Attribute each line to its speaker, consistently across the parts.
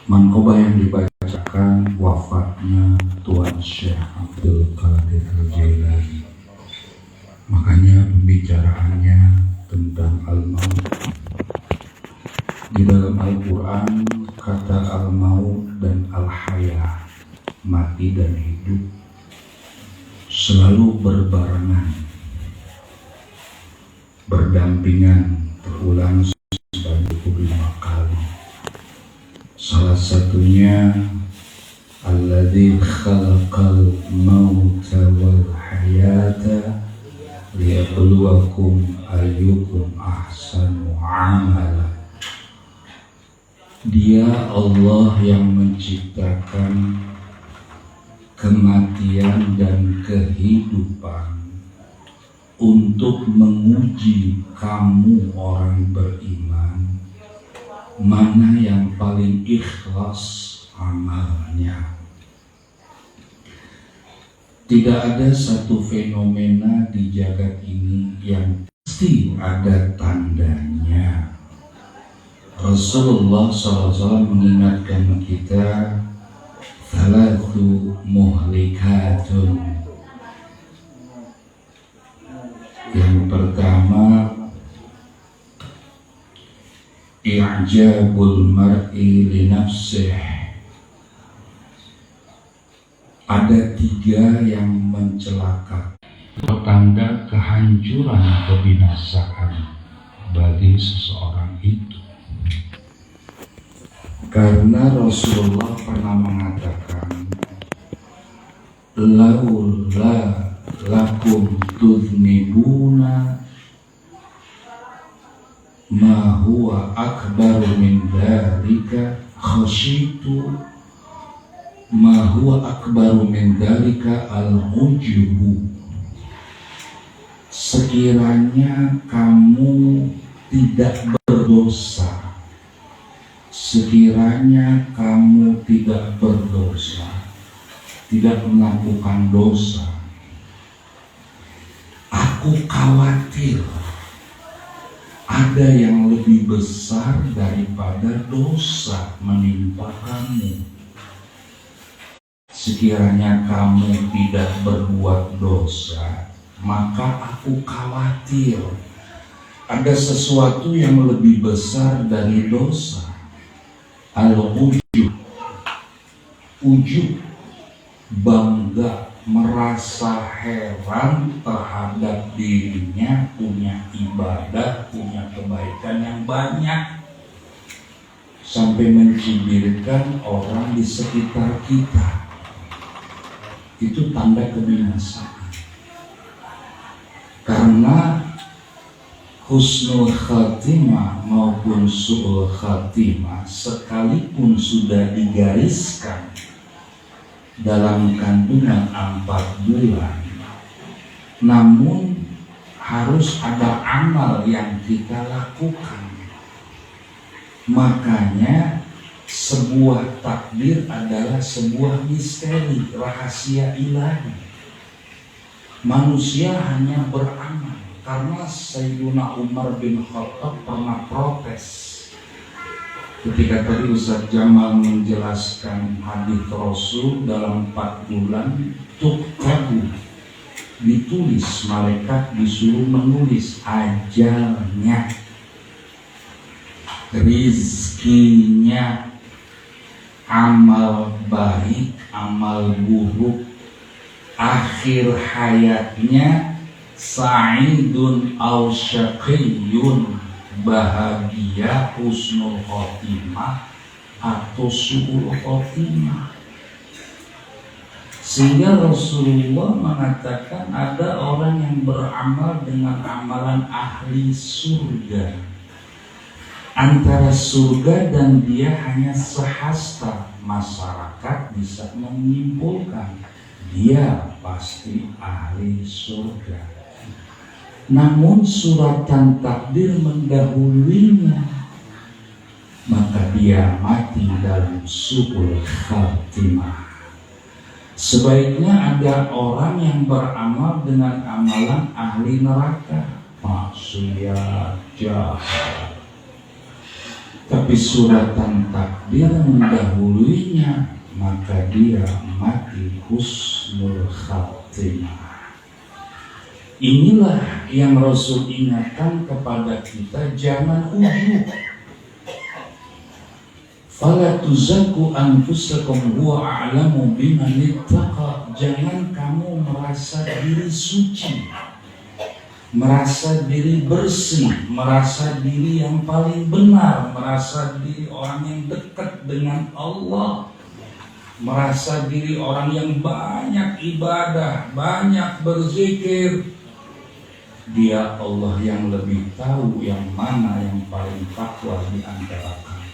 Speaker 1: Manqobah yang dibacakan wafatnya Tuan Syekh Abdul Qadir Al-Jailani. Makanya pembicaraannya tentang al-maut. Di dalam Al-Quran kata al-maut dan al-haya, mati dan hidup, selalu berbarengan, berdampingan, terulang sebanyak 25 kali. Salah satunya alladzi khalaqal mauta wal hayata liyabluwakum ayyukum ahsanu amala. Dia Allah yang menciptakan kematian dan kehidupan untuk menguji kamu orang beriman, mana yang paling ikhlas amalnya. Tidak ada satu fenomena di jagat ini yang pasti ada tandanya. Rasulullah SAW mengingatkan kita, thalathu muhlikatun. Yang pertama, i'jabul mar'i li nafsih. Ada 3 yang mencelaka, pertanda kehancuran, kebinasaan bagi seseorang itu. Karena Rasulullah pernah mengatakan, laula lakum tudnibuna ma huwa akbaru min dzalika khasyitu ma huwa akbaru min dzalika al-ujubu. Sekiranya kamu tidak berdosa, sekiranya kamu tidak berdosa, tidak melakukan dosa, aku khawatir ada yang lebih besar daripada dosa menimpa kamu. Sekiranya kamu tidak berbuat dosa, maka aku khawatir ada sesuatu yang lebih besar dari dosa. Al-ujub, ujub, bangga, merasa heran terhadap dirinya punya ibadah, punya kebaikan yang banyak, sampai mencibirkan orang di sekitar kita. Itu tanda kebinasaan. Karena husnul khatimah maupun su'ul khatimah sekalipun sudah digariskan dalam kandungan 4 bulan, namun harus ada amal yang kita lakukan. Makanya sebuah takdir adalah sebuah misteri, rahasia ilahi. Manusia hanya beramal. Karena Sayyiduna Umar bin Khattab pernah protes ketika tadi Ustaz Jamal menjelaskan hadis Rasul dalam 4 bulan tuktabu, ditulis, malaikat disuruh menulis ajalnya, rizkinya, amal baik, amal buruk, akhir hayatnya sa'idun aw syaqiyun, bahagia, husnul khotimah atau su'ul khotimah. Sehingga Rasulullah mengatakan ada orang yang beramal dengan amalan ahli surga. Antara surga dan dia hanya sehasta, masyarakat bisa menyimpulkan dia pasti ahli surga. Namun suratan takdir mendahuluinya, maka dia mati dalam su'ul khatimah. Sebaiknya ada orang yang beramal dengan amalan ahli neraka, maksiat, jahat, Tapi suratan takdir mendahuluinya, maka dia mati husnul khatimah. Inilah yang Rasul ingatkan kepada kita, jangan ujub. Fala tuzakku anfusakum huwa a'lamu biman ittaqa. Jangan kamu merasa diri suci, merasa diri bersih, merasa diri yang paling benar, merasa diri orang yang dekat dengan Allah, merasa diri orang yang banyak ibadah, banyak berzikir. Dia Allah yang lebih tahu yang mana yang paling takwa di antara kami.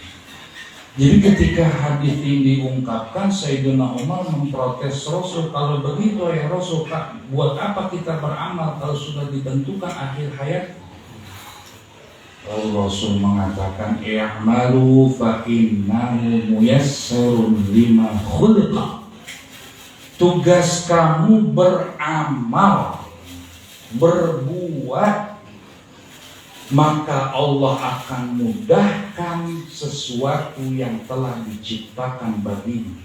Speaker 1: Jadi ketika hadis ini diungkapkan, Sayyidina Umar memprotes Rasul, kalau begitu ya Rasul, buat apa kita beramal kalau sudah ditentukan akhir hayat? Lalu Rasul mengatakan, i'malu fa innahu muyassarun lima khuliqa. Tugas kamu beramal, berbuat, maka Allah akan mudahkan sesuatu yang telah diciptakan bagimu.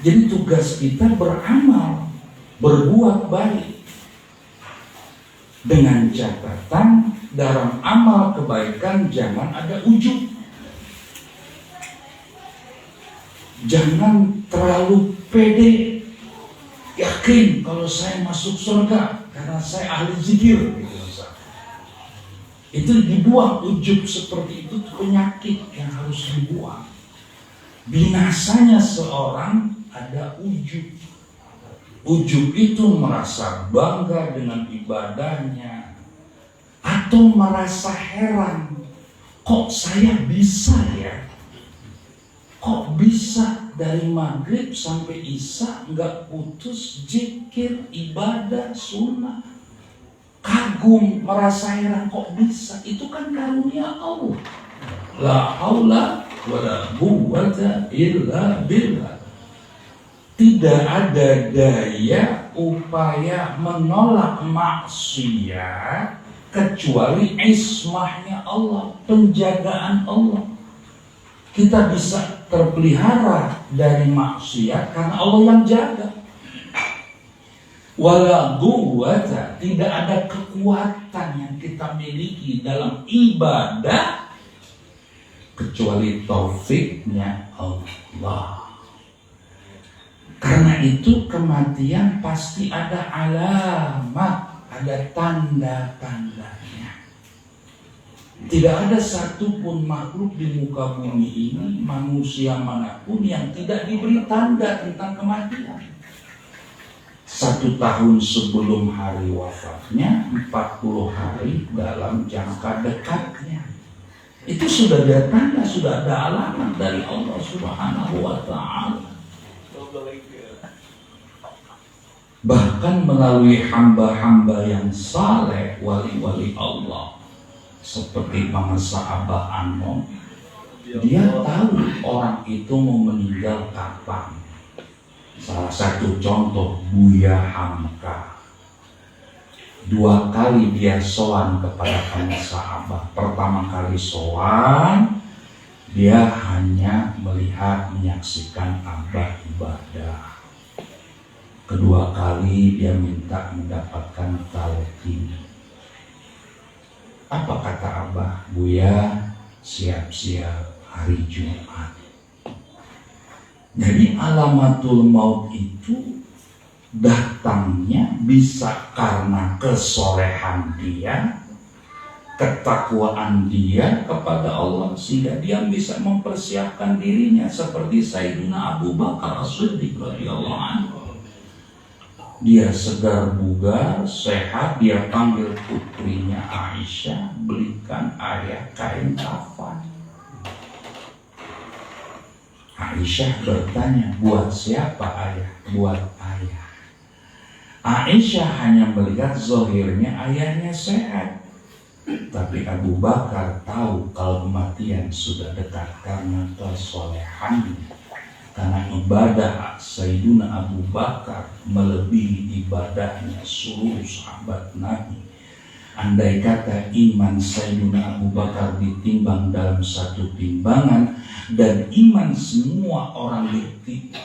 Speaker 1: Jadi tugas kita beramal, berbuat baik, dengan catatan dalam amal kebaikan jangan ada ujub. Jangan terlalu pede, yakin kalau saya masuk surga karena saya ahli zikir gitu. Itu dibuang. Ujub seperti itu penyakit yang harus dibuang. Binasanya seorang ada ujub. Ujub itu merasa bangga dengan ibadahnya, atau merasa heran, kok saya bisa ya? Kok bisa dari maghrib sampai isya nggak putus zikir, ibadah, sunnah? Kagum, merasa heran, kok bisa? Itu kan karunia Allah. La haula wala quwwata illa billah. Tidak ada daya upaya menolak maksiat kecuali ismahnya Allah, penjagaan Allah. Kita bisa terpelihara dari maksiat karena Allah yang jaga. Wala quwwata, tidak ada kekuatan yang kita miliki dalam ibadah kecuali taufiknya Allah. Karena itu kematian pasti ada alamat, ada tanda-tandanya. Tidak ada satupun makhluk di muka bumi ini, manusia manapun, yang tidak diberi tanda tentang kematian. 1 tahun sebelum hari wafatnya, 40 hari dalam jangka dekatnya. Itu sudah ada tanda, sudah ada alamat dari Allah Subhanahu wa ta'ala. Bahkan melalui hamba-hamba yang saleh, wali-wali Allah, seperti bangsa Abah Anom, dia tahu orang itu mau meninggal kapan. Salah satu contoh Buya Hamka, 2 kali dia sowan kepada bangsa Abah. Pertama kali sowan, dia hanya melihat, menyaksikan Abah ibadah. Kedua kali dia minta mendapatkan talqin. Apa kata Abah? Buya, siap-siap hari Jumat. Jadi alamatul maut itu datangnya bisa karena kesolehan dia, ketakwaan dia kepada Allah, sehingga dia bisa mempersiapkan dirinya seperti Sayyidina Abu Bakar As-Siddiq radhiyallahu anhu. Dia segar bugar, sehat, dia panggil putrinya Aisyah, belikan ayah kain kafan. Aisyah bertanya, buat siapa ayah? Buat ayah. Aisyah hanya melihat zahirnya ayahnya sehat, tapi Abu Bakar tahu kalau kematian sudah dekat karena kesolehannya. Karena ibadah Sayyidina Abu Bakar melebihi ibadahnya seluruh sahabat Nabi. Andai kata iman Sayyidina Abu Bakar ditimbang dalam satu timbangan dan iman semua orang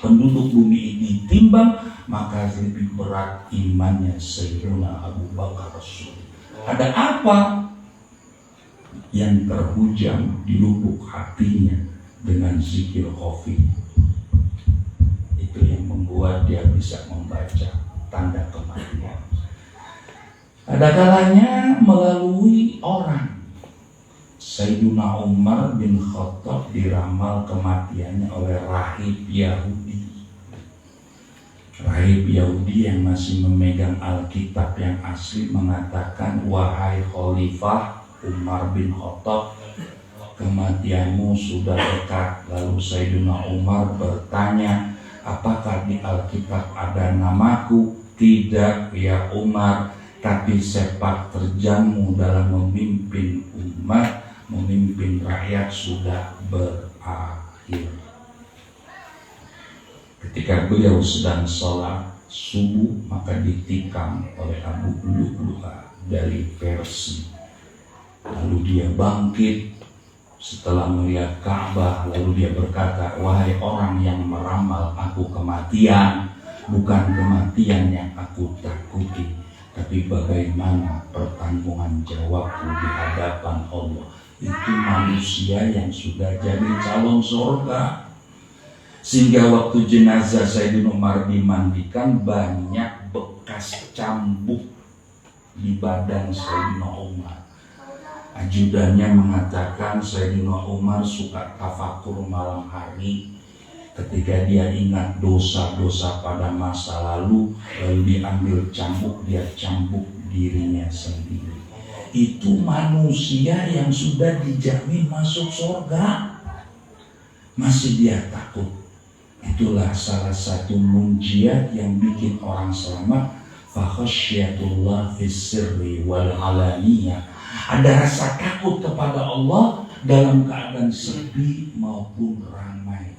Speaker 1: penduduk bumi ini ditimbang, maka lebih berat imannya Sayyidina Abu Bakar Rasul. Ada apa yang terhujam di lubuk hatinya dengan zikir khafi? Itu yang membuat dia bisa membaca tanda kematian. Ada kalanya melalui orang. Sayyidina Umar bin Khattab diramal kematiannya oleh rahib Yahudi. Rahib Yahudi yang masih memegang Alkitab yang asli mengatakan, wahai Khalifah Umar bin Khattab, kematianmu sudah dekat. Lalu Sayyidina Umar bertanya, apakah di Alkitab ada namaku? Tidak ya Umar, tapi sepak terjangmu dalam memimpin umat, memimpin rakyat sudah berakhir. Ketika beliau sedang sholat subuh, maka ditikam oleh Abu Lu'lu'ah dari Persia. Lalu dia bangkit setelah melihat Ka'bah, lalu dia berkata, wahai orang yang meramal aku kematian, bukan kematian yang aku takuti, tapi bagaimana pertanggungan jawabku di hadapan Allah. Itu manusia yang sudah jadi calon surga. Sehingga waktu jenazah Sayyidina Umar dimandikan, banyak bekas cambuk di badan Sayyidina Umar. Ajudannya mengatakan Sayyidina Umar suka tafakur malam hari. Ketika dia ingat dosa-dosa pada masa lalu diambil cambuk, dia cambuk dirinya sendiri. Itu manusia yang sudah dijamin masuk surga, masih dia takut. Itulah salah satu munjiat yang bikin orang selamat. Fakhasyatullah fis sirri wal alaniyah. Ada rasa takut kepada Allah dalam keadaan sepi maupun ramai.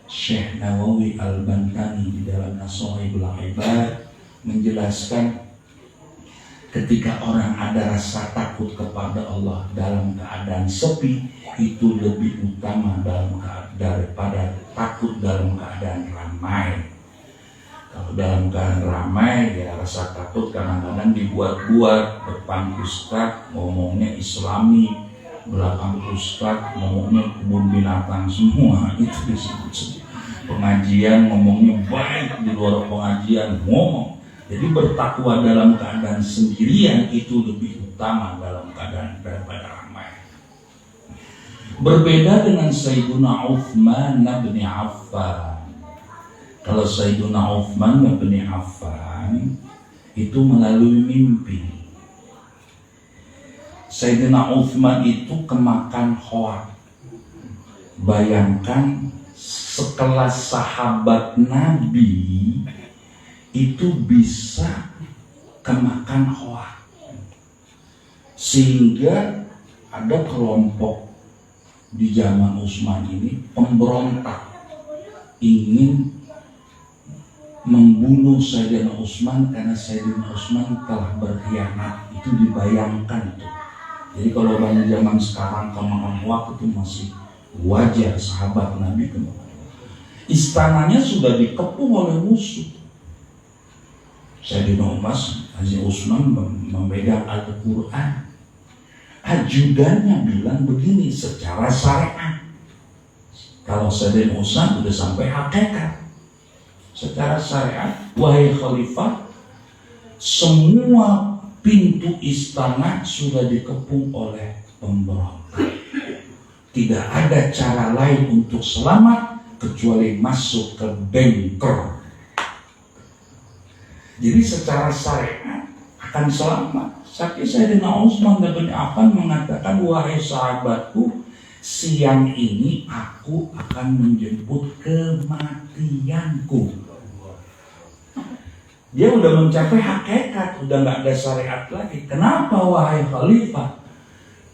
Speaker 1: Syekh Nawawi Al-Bantani di dalam Nasaihul Ibad menjelaskan, ketika orang ada rasa takut kepada Allah dalam keadaan sepi, itu lebih utama daripada takut dalam keadaan ramai. Kalau dalam keadaan ramai, ya rasa takut kadang-kadang dibuat-buat. Depan ustaz ngomongnya Islami, belakang ustaz ngomongnya kebun binatang semua. Itu disebut pengajian ngomongnya baik, di luar pengajian ngomong. Jadi bertakwa dalam keadaan sendirian itu lebih utama dalam keadaan daripada ramai. Berbeda dengan Sayyidina Uthman bin Affan. Kalau Sayyidina Uthman bin Affan itu melalui mimpi. Sayyidina Uthman itu kemakan hoak. Bayangkan sekelas sahabat Nabi itu bisa kemakan hoak. Sehingga ada kelompok di zaman Utsman ini pemberontak ingin membunuh Sayyidina Utsman karena Sayyidina Utsman telah berkhianat. Itu dibayangkan itu. Jadi kalau pada zaman sekarang kemakan hoak itu masih wajar, sahabat Nabi itu. Istananya sudah dikepung oleh musuh. Sayyidina Utsman memegang Al-Quran. Ajudannya bilang begini, secara syariat. Kalau Sayyidina Utsman sudah sampai hakikat, secara syariat, wahai khalifah, semua pintu istana sudah dikepung oleh pemberontak. Tidak ada cara lain untuk selamat kecuali masuk ke bunker. Jadi secara syariat akan selamat. Tapi Sayyidina Utsman bin Affan mengatakan, wahai sahabatku, siang ini aku akan menjemput kematianku. Dia udah mencapai hakikat, udah gak ada syariat lagi. Kenapa wahai khalifah?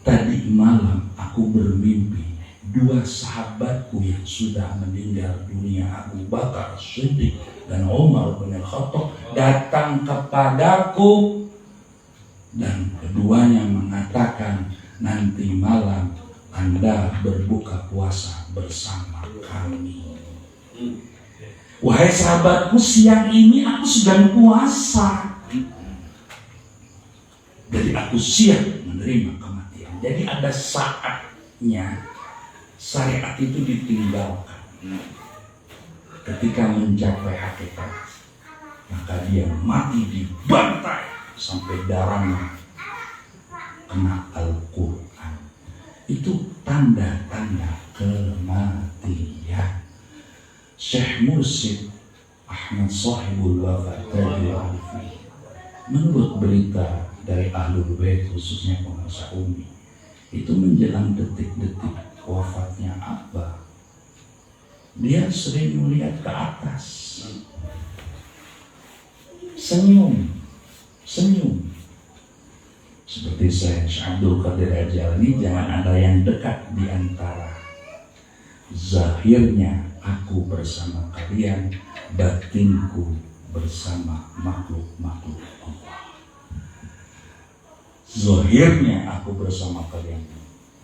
Speaker 1: Tadi malam aku bermimpi dua sahabatku yang sudah meninggal dunia, Abu Bakar Siddiq dan Umar bin Khattab, datang kepadaku Dan keduanya mengatakan, nanti malam Anda berbuka puasa bersama kami. Wahai sahabatku, siang ini aku sedang puasa. Jadi aku siap menerima kematian. Jadi ada saatnya syariat itu ditinggalkan. Ketika mencapai hakikat, maka dia mati dibantai sampai darahnya kena Al-Quran. Itu tanda-tanda kematian. Syekh Mursyid Ahmad Sahibul Wafa menurut berita dari Ahlul Bait, khususnya penguasa Umi, itu menjelang detik-detik wafatnya Abah, dia sering melihat ke atas, senyum. Seperti saya, Syekh Abdul Qadir Al-Jilani, jangan ada yang dekat di antara zahirnya aku bersama kalian, batinku bersama makhluk-makhluk Allah. Zahirnya aku bersama kalian,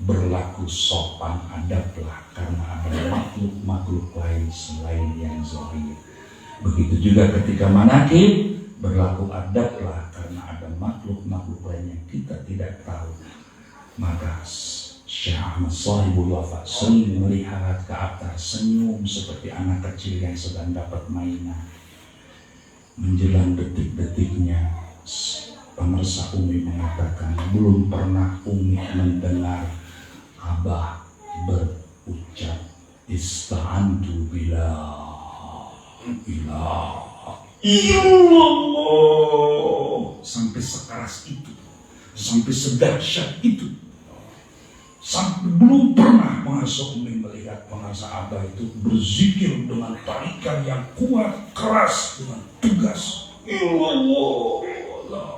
Speaker 1: berlaku sopan adablah, karena ada makhluk-makhluk lain selain yang zahir. Begitu juga ketika manakib, berlaku adablah, karena ada makhluk-makhluk lain yang kita tidak tahu. Maka Syekh Ahmad Sahibul Wafa sering melihat ke atas, senyum seperti anak kecil yang sedang dapat mainan. Menjelang detik-detiknya, pemirsa Umi mengatakan, belum pernah Umi mendengar Abah berucap ista'antu billah ilaha illallah, sampai sekeras itu, sampai sedahsyat itu. Sampai belum pernah pengarsa Umi melihat pengarsa Abah itu berzikir dengan tarikan yang kuat, keras, dengan tegas. Illallah, la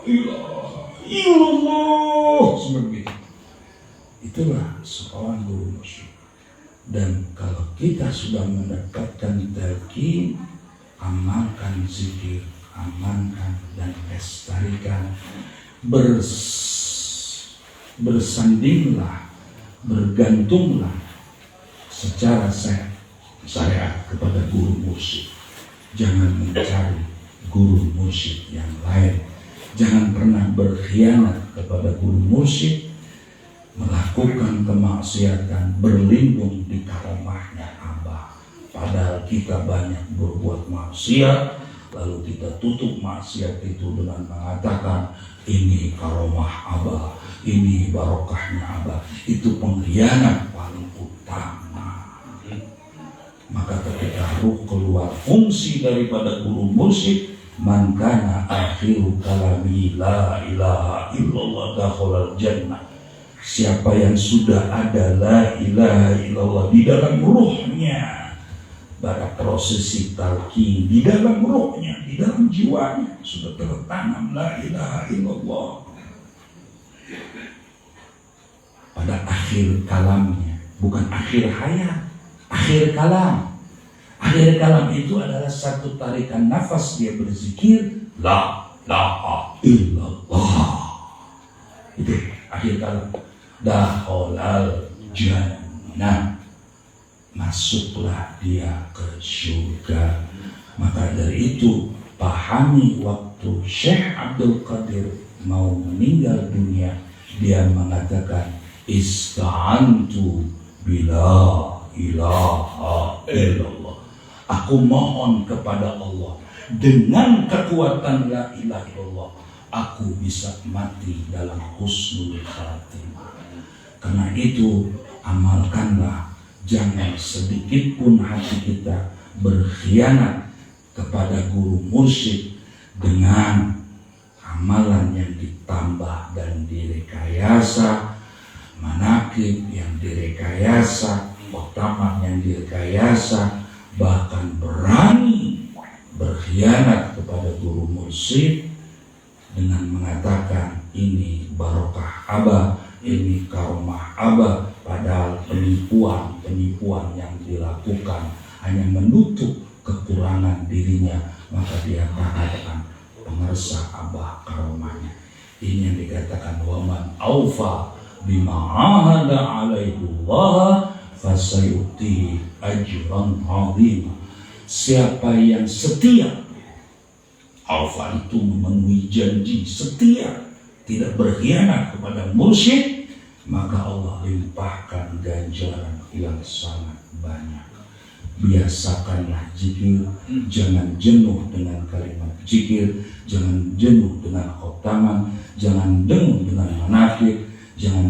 Speaker 1: ilaha illallah, seperti itu. Itulah seorang guru mursyid. Dan kalau kita sudah mendapatkan talqin, amalkan zikir, amalkan dan lestarikan, bersandinglah, bergantunglah secara syariat kepada guru mursyid. Jangan mencari guru mursyid yang lain. Jangan pernah berkhianat kepada guru mursyid, melakukan kemaksiatan, berlindung di karomahnya Abah. Padahal kita banyak berbuat maksiat, lalu kita tutup maksiat itu dengan mengatakan, ini karomah Abah, ini barokahnya Abah. Itu pengkhianat paling utama. Maka ketika ruh keluar, fungsi daripada guru mursyid, man kana akhiru kalami la ilaha illallah dakhalal jannah. Siapa yang sudah ada la ilaha illallah di dalam ruhnya, pada prosesi talqin di dalam ruhnya, di dalam jiwanya sudah tertanam la ilaha illallah. Pada akhir kalamnya, bukan akhir hayat, akhir kalam. Akhir kalam itu adalah satu tarikan nafas, dia berzikir la ilaha illallah. Itu akhir kalam. Dakhalal jannah, masuklah dia ke surga. Maka dari itu pahami waktu Syekh Abdul Qadir mau meninggal dunia, dia mengatakan ista'antu bila ilaha illallah. Aku mohon kepada Allah dengan kekuatan la ilaha illallah, aku bisa mati dalam husnul khatimah. Karena itu amalkanlah, jangan sedikit pun hati kita berkhianat kepada guru mursyid dengan amalan yang ditambah dan direkayasa, manakib yang direkayasa, utaman yang direkayasa, bahkan berani berkhianat kepada guru mursyid dengan mengatakan ini barokah Abah, ini karomah Abah, padahal penipuan yang dilakukan hanya menutup kekurangan dirinya, maka dia katakan pengersa Abah karomahnya. Ini yang dikatakan waman aufa bima ahada alaihullah fasayutihi ajran azima. Siapa yang setia, aufa itu memenuhi janji, setia, tidak berkhianat kepada mursyid, maka Allah limpahkan ganjaran yang sangat banyak. Biasakanlah zikir, jangan jenuh dengan kalimat zikir, jangan jenuh dengan khotaman, jangan jenuh dengan manaqib, jangan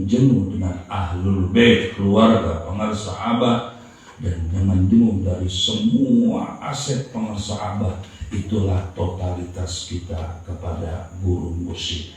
Speaker 1: jenuh dengan ahlul bait, keluarga, pengersahabat, dan jangan jenuh dari semua aset pengersahabat. Itulah totalitas kita kepada guru mursyid.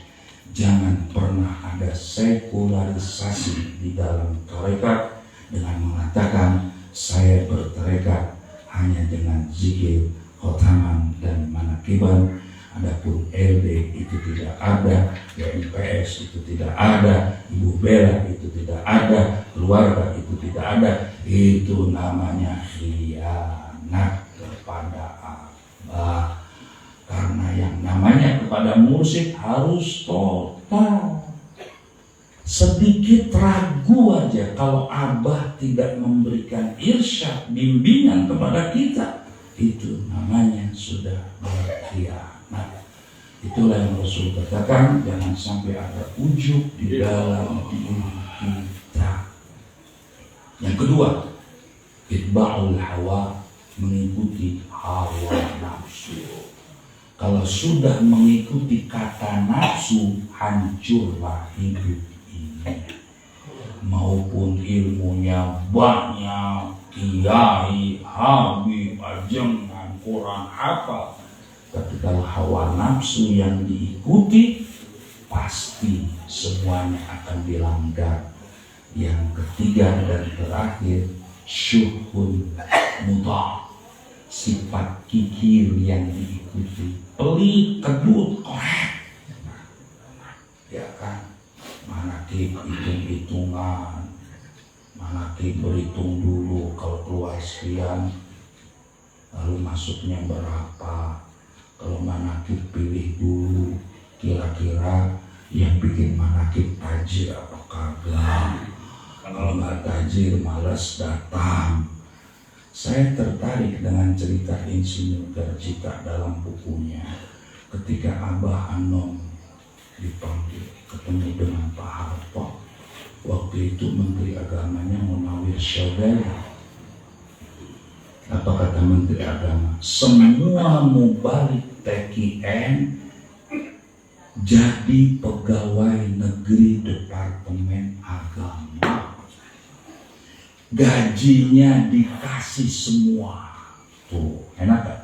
Speaker 1: Jangan pernah ada sekularisasi di dalam tarekat dengan mengatakan saya bertarekat hanya dengan zikir, khotaman, dan manakiban. Adapun LD itu tidak ada, MPS itu tidak ada, Ibu Bella itu tidak ada, keluarga itu tidak ada. Itu namanya khianat kepada Allah. Karena yang namanya kepada mursyid harus total. Sedikit ragu aja kalau Abah tidak memberikan irsyad, bimbingan kepada kita, itu namanya sudah berkhianat. Itulah yang Rasul katakan, jangan sampai ada ujub di dalam diri kita. Yang kedua, itba'ul hawa, mengikuti hawa nafsu. Kalau sudah mengikuti kata nafsu, hancurlah hidup ini. Maupun ilmunya banyak, kiai, habib, ajengan, Quran hafal, tapi kalau hawa nafsu yang diikuti, pasti semuanya akan dilanggar. Yang ketiga dan terakhir, syuhun muta, sifat kikir yang diikuti, pelit, kedut, korek, ya kan? Manaqib hitung-hitungan, manaqib berhitung dulu, kalau keluar sekian lalu masuknya berapa. Kalau manaqib pilih dulu kira-kira yang bikin manaqib tajir apa kagak. Kalau nggak tajir malas datang. Saya tertarik dengan cerita Insinyur Darjika dalam bukunya. Ketika Abah Anom dipanggil ketemu dengan Pak Harto, waktu itu Menteri Agamanya Munawir Syadari. Apa kata Menteri Agama? Semua mubalik TKN jadi pegawai negeri Departemen Agama, gajinya dikasih semua. Tuh, enak gak?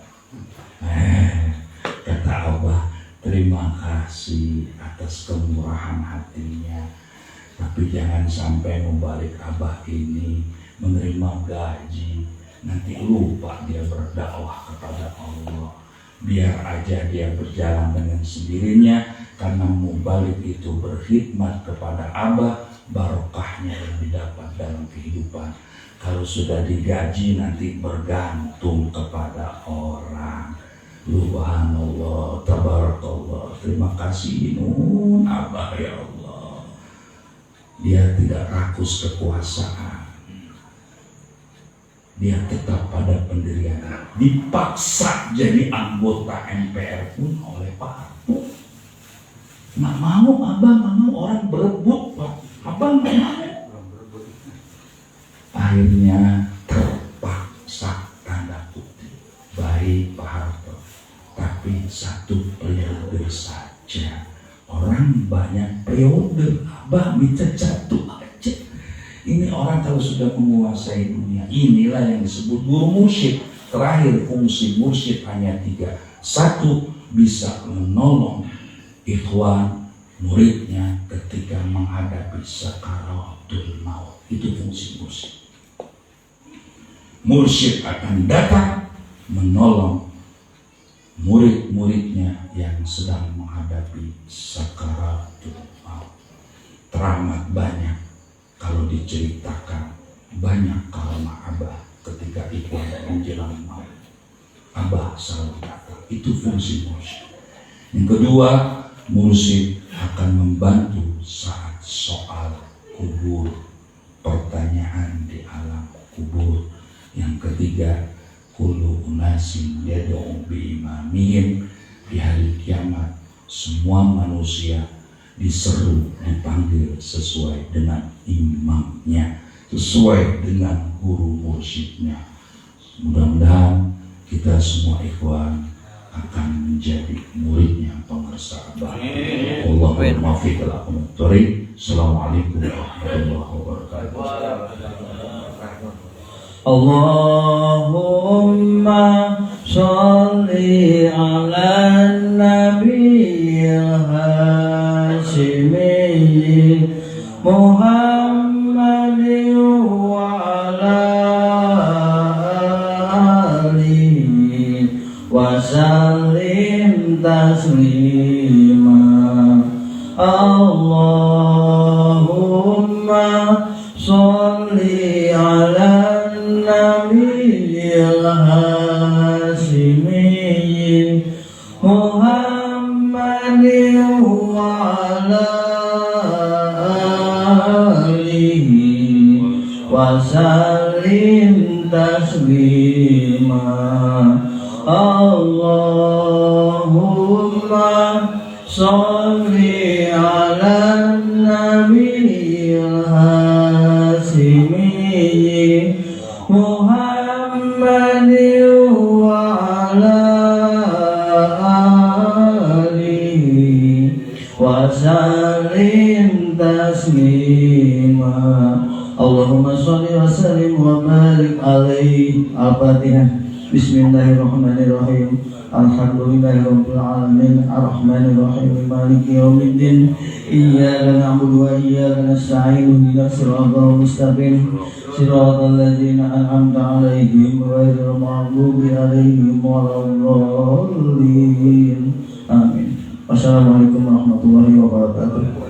Speaker 1: Kata Abah, terima kasih atas kemurahan hatinya, tapi jangan sampai membalik Abah ini menerima gaji, nanti lupa dia berdakwah kepada Allah. Biar aja dia berjalan dengan sendirinya, karena mubalik itu berkhidmat kepada Abah, barokahnya yang didapat dalam kehidupan. Kalau sudah digaji nanti bergantung kepada orang. Subhanallah, tabarakallah, terima kasih Nun Abah ya Allah. Dia tidak rakus kekuasaan, dia tetap pada pendiriannya. Dipaksa jadi anggota MPR pun oleh Pak Harto. Nggak mau Abah, nggak mau, orang berebut Pak. Abah nggak mau. Akhirnya terpaksa, tanda kutip. Baik Pak Harto, tapi satu periode saja. Orang banyak periode, Abah minta satu aja. Ini orang kalau sudah menguasai dunia, inilah yang disebut guru mursyid. Terakhir fungsi mursyid hanya 3. 1, bisa menolong ikhwan muridnya ketika menghadapi sakaratul maut. Itu fungsi mursyid. Mursyid akan datang menolong murid-muridnya yang sedang menghadapi sakaratul maut. Teramat banyak kalau diceritakan, banyak kalamah Abah ketika ikhwan menjelang maut. Abah selalu datang. Itu fungsi mursyid. Yang kedua, Mursyid akan membantu saat soal kubur, pertanyaan di alam kubur. Yang ketiga, kullu unasin yad'u bi imamihim. Di hari kiamat semua manusia diseru, dipanggil sesuai dengan imamnya, sesuai dengan guru mursyidnya. Mudah-mudahan kita semua ikhwan akan menjadi muridnya pengersa abadi. Allahumma muwaffiq ila aqwamit thoriq. Assalamualaikum warahmatullahi wabarakatuh.
Speaker 2: Allahumma sholli ala nabiyil hashimi Muhammadin wa ala alihi wa sallim taslima. Allahumma sholli ala nabiyil hashimi Muhammadin wa ala alihi wa sallim taslima. Allahumma sholli ala nabiyil hashimi Muhammadin wa ala alihi wa sallim taslima. Allahumma sholli wa sallim wa barik alaihi. Al-Fatihah. Bismillahirrahmanirrahim. Alhamdulillahirabbil alamin arrahmanir rahim maliki yaumiddin iyyaka na'budu wa iyyaka nasta'in ihdinas siratal mustaqim siratal ladzina an'amta 'alaihim ghairil maghdubi 'alaihim waladdallin. Amin. Wassalamualaikum warahmatullahi wabarakatuh.